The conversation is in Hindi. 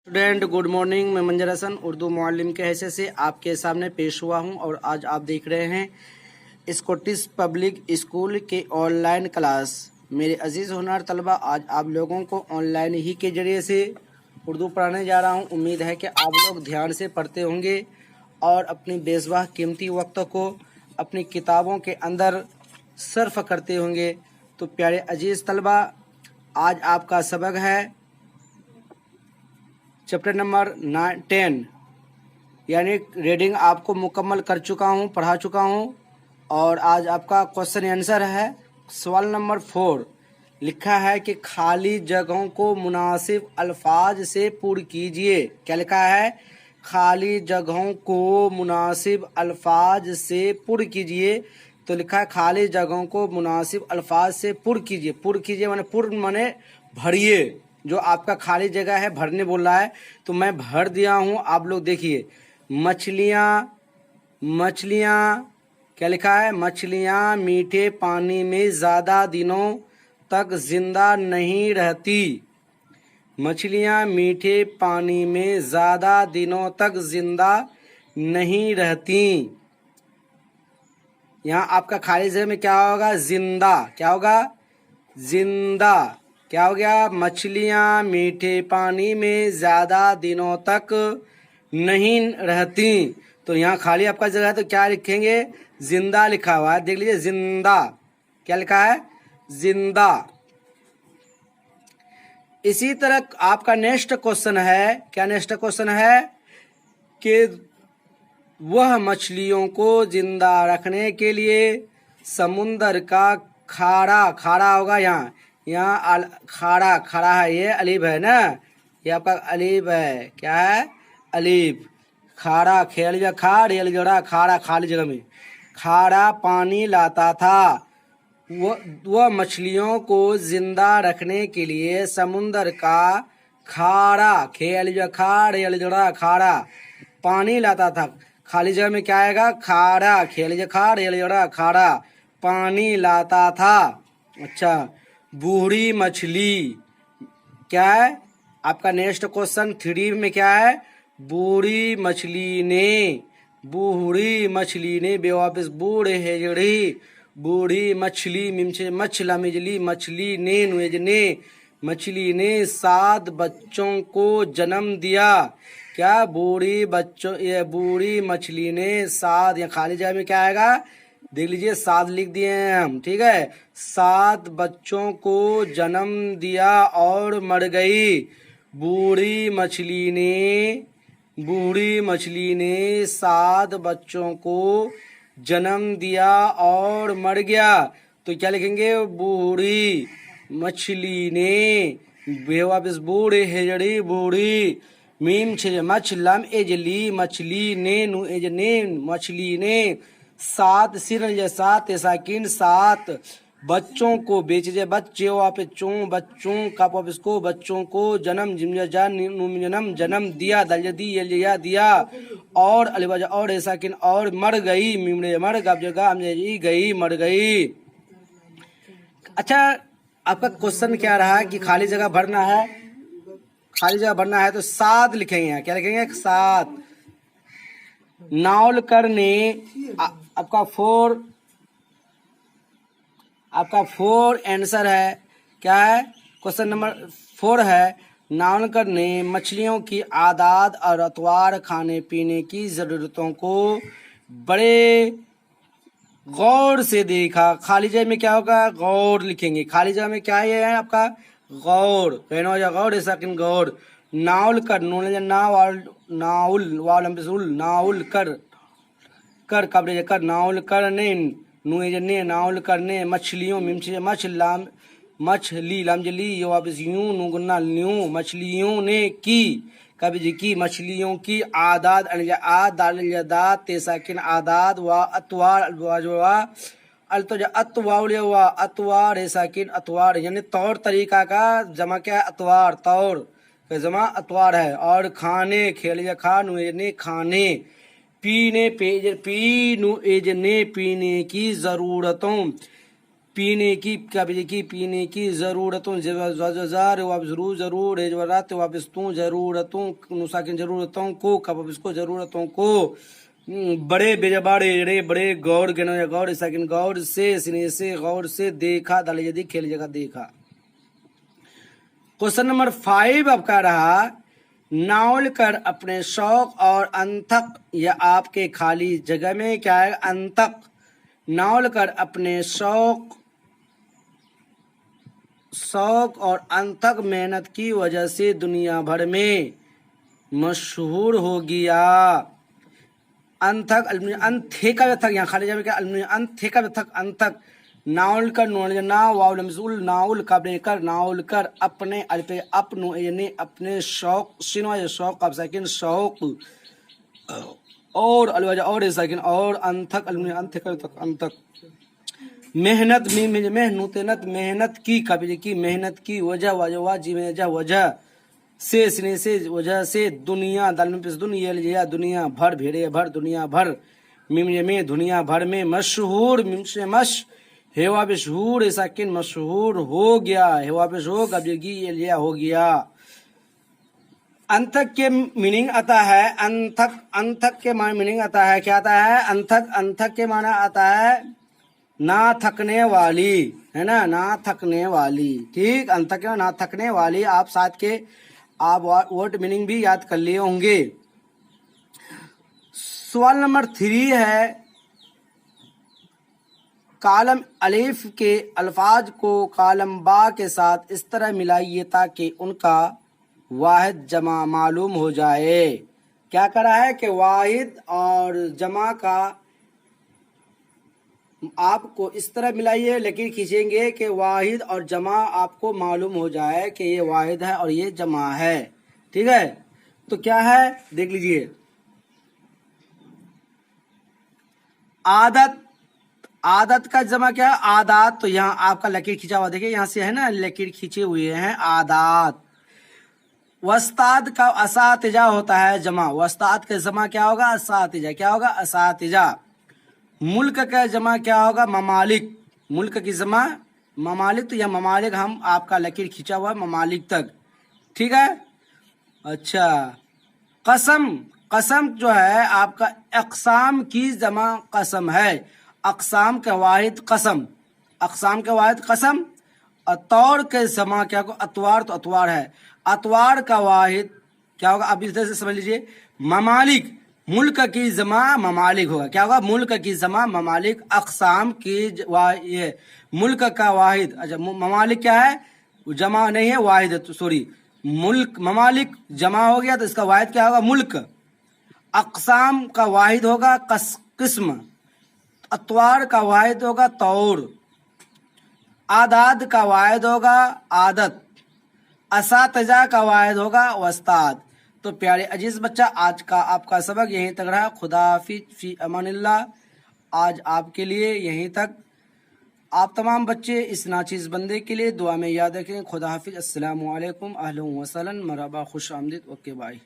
Student good morning. मैं मंजर हसन उर्दू मुअल्लिम के हैसियत से आपके सामने पेश हुआ हूं और आज आप देख रहे हैं स्कॉटिश पब्लिक स्कूल के ऑनलाइन क्लास। मेरे अजीज़ होनहार तलबा, आज आप लोगों को ऑनलाइन ही के ज़रिए से उर्दू पढ़ाने जा रहा हूं। उम्मीद है कि आप लोग ध्यान से पढ़ते होंगे और अपनी बेसवाह कीमती वक्त को अपनी किताबों के अंदर सर्फ करते होंगे। तो प्यारे अजीज़ तलबा, आज आपका सबक है चैप्टर नंबर 10, यानी रीडिंग आपको मुकम्मल कर चुका हूँ, पढ़ा चुका हूँ। और आज आपका क्वेश्चन आंसर है सवाल नंबर 4। लिखा है कि खाली जगहों को मुनासिब अल्फाज से पूर्ण कीजिए। क्या लिखा है? खाली जगहों को मुनासिब अल्फाज से पूर्ण कीजिए। तो लिखा है खाली जगहों को मुनासिब अल्फाज से पूर्ण कीजिए। पूर्ण कीजिए माने पूर्ण माने भरिए। जो आपका खाली जगह है भरने बोल रहा है, तो मैं भर दिया हूँ। आप लोग देखिए, मछलियाँ क्या लिखा है? मछलियाँ मीठे पानी में ज़्यादा दिनों तक जिंदा नहीं रहती। मछलियाँ मीठे पानी में ज़्यादा दिनों तक जिंदा नहीं रहती। यहाँ आपका खाली जगह में क्या होगा? जिंदा। क्या होगा? जिंदा। क्या हो गया? मछलियाँ मीठे पानी में ज़्यादा दिनों तक नहीं रहती। तो यहाँ खाली आपका जगह है, तो क्या लिखेंगे? जिंदा लिखा हुआ है, देख लीजिए, जिंदा। क्या लिखा है? जिंदा। इसी तरह आपका नेक्स्ट क्वेश्चन है, क्या नेक्स्ट क्वेश्चन है कि वह मछलियों को जिंदा रखने के लिए समुंदर का खारा होगा। यहाँ खारा है, ये अलीफ है ना, ये आपका अलीफ है। क्या है? अलीफ। खारा, खेल या खाड़, ये जड़ा खारा, खाली जगह में खारा पानी लाता था। वह मछलियों को जिंदा रखने के लिए समुंदर का खारा, खेल या खाड़, ये जड़ा खारा पानी लाता था। खाली जगह में क्या आएगा? खारा, खेल या खाड़, ये जड़ा खारा पानी लाता था। अच्छा, बूढ़ी मछली क्या है? आपका नेक्स्ट क्वेश्चन 3 में क्या है? बूढ़ी मछली ने बेवापस बूढ़े हेजड़ी, बूढ़ी मछली मिमचे मछला मिजली, मछली ने 7 बच्चों को जन्म दिया। क्या? बूढ़ी मछली ने 7, या खाली जगह में क्या आएगा? देख लीजिए, 7 लिख दिए हैं हम, ठीक है। 7 बच्चों को जन्म दिया और मर गई। बूढ़ी मछली ने 7 बच्चों को जन्म दिया और मर गया। तो क्या लिखेंगे? बूढ़ी मछली ने बेवापस बूढ़े हेजड़ी, बूढ़ी मीम छे मछलम एजली, मछली ने नु एज ने, मछली ने 7 सिर जैसा तेसाकिन 7 बच्चों को बेचे, बच्चे वापस चों, बच्चों का वापस को, बच्चों को जन्म जन्म दिया, दलजदी यलिया दिया, और अलिवजा और ऐसाकिन और मर गई, मिमड़े मर गब गई, मर गई। अच्छा, आपका क्वेश्चन क्या रहा कि खाली जगह भरना है। खाली जगह भरना है तो 7 लिखेंगे। क्या लिखेंगे? 7। नावलकर ने आपका 4 आंसर है। क्या है? क्वेश्चन नंबर 4 है, नावलकर ने मछलियों की आदात और अतवार, खाने पीने की ज़रूरतों को बड़े गौर से देखा। खाली जगह में क्या होगा? गौर लिखेंगे। खाली जगह में क्या है आपका? गौर। कहना जा गौर, ऐसा किन गौर। नावलकर कर कब्रे कर, नावलकर ने नावलकर ने मछलियों मछली लमजली यो वापस यूं नुगुना ल्यूं, मछलियों ने की कब्ज की, मछलियों की आदात दाद तेसाकिन आदात व अतवार अतवार ऐसाकिन अतवार, यानी तौर तरीका का जमा क्या है? अतवार। तौर का जमा अतवार है। और खाने, खेल या खाने, खाने पीने, पीने की ज़रूरतों, पीने की पीने की ज़रूरतों जरूर जरूर वापस्तों ज़रूरतों नुसाकिन ज़रूरतों को कब इसको ज़रूरतों को बड़े बड़े बड़े गौर गौर साकिन गौर से सिने से गौर से देखा दाल यदि खेल जगह देखा। क्वेश्चन नंबर 5 आपका रहा, नावल कर अपने शौक और अंतक या आपके खाली जगह में क्या है अंतक, नावल कर अपने शौक और अंतक मेहनत की वजह से दुनिया भर में मशहूर हो गया। अंतक अंथे का व्यथक यहाँ खाली जगह क्या अंथे का व्यथक अंतक नावल कर नाउल का कर नाउल कर अपने अल्पे अपनो यानी अपने शौक सिनो या शौक अब सेकंड शौक और अलवजा और सेकंड और अंथक अंथे का तक अंतक मेहनत मेहनत मेहनत की कभी की मेहनत की वजह वजह से सिने से वजह से दुनिया दल में दुनिया दुनिया भर भेड़े भर दुनिया भर में दुनिया भर में मशहूर से मश हेवा मशहूर ऐसा किन मशहूर हो गया हेवा मशहूर अब ये हो गया। अंतक के मीनिंग आता है अंतक के मीनिंग आता है क्या आता है अंतक के माना आता है ना थकने वाली है ना थकने वाली। ठीक अंतक ना थकने वाली आप साथ के आप वर्ड मीनिंग भी याद कर लिए होंगे। सवाल नंबर 3 है, कालम अलिफ के अल्फाज को कालम बा के साथ इस तरह मिलाइए ताकि उनका वाहिद जमा मालूम हो जाए। क्या करा है कि वाहिद और जमा का आपको इस तरह मिलाइए लकीर खींचेंगे कि वाहिद और जमा आपको मालूम हो जाए कि ये वाहिद है और ये जमा है। ठीक है, तो क्या है देख लीजिए। आदत का जमा क्या है आदात, तो यहाँ आपका लकीर खींचा हुआ देखिए यहाँ से है ना लकीर खींचे हुए हैं आदात। वस्ताद का असातिजा होता है जमा, वस्ताद का जमा क्या होगा असातिजा, क्या होगा असातिजा। मुल्क का जमा क्या होगा ममालिक, मुल्क की जमा ममालिक, तो यह ममालिक हम आपका लकीर खींचा हुआ ममालिक तक। ठीक है, अच्छा कसम जो है आपका अक़साम की जमा कसम है, अक़साम का वाहिद कसम, अक़साम का वाहिद कसम। अतौर के जमा क्या होगा अतवार, तो अतवार है, अतवार का वाहिद क्या होगा अब इस तरह से समझ लीजिए ममालिक, मुल्क की जमा ममालिक होगा, क्या होगा मुल्क की जमा ममालिक, अक़साम की ये मुल्क का वाहिद, अच्छा ममालिक क्या है जमा नहीं है वाहिद है, तो सॉरी मुल्क ममालिक जमा हो गया तो इसका वाहिद क्या होगा मुल्क। अक़साम का वाहिद होगा किस्म, अतवार का वाहिद होगा तौर, आदाद का वाहिद होगा आदत, असातिजा का वाहिद होगा वस्ताद। तो प्यारे अजीज बच्चा आज का आपका सबक यहीं तक रहा। खुदा हाफिज फी अमानिल्लाह, आज आपके लिए यहीं तक। आप तमाम बच्चे इस नाचीज़ बंदे के लिए दुआ में याद रखें। खुदा हाफिज, अस्सलामु अलैकुम, अहलन व सहलन, मरहबा, खुश आमदीद, ओके बाय।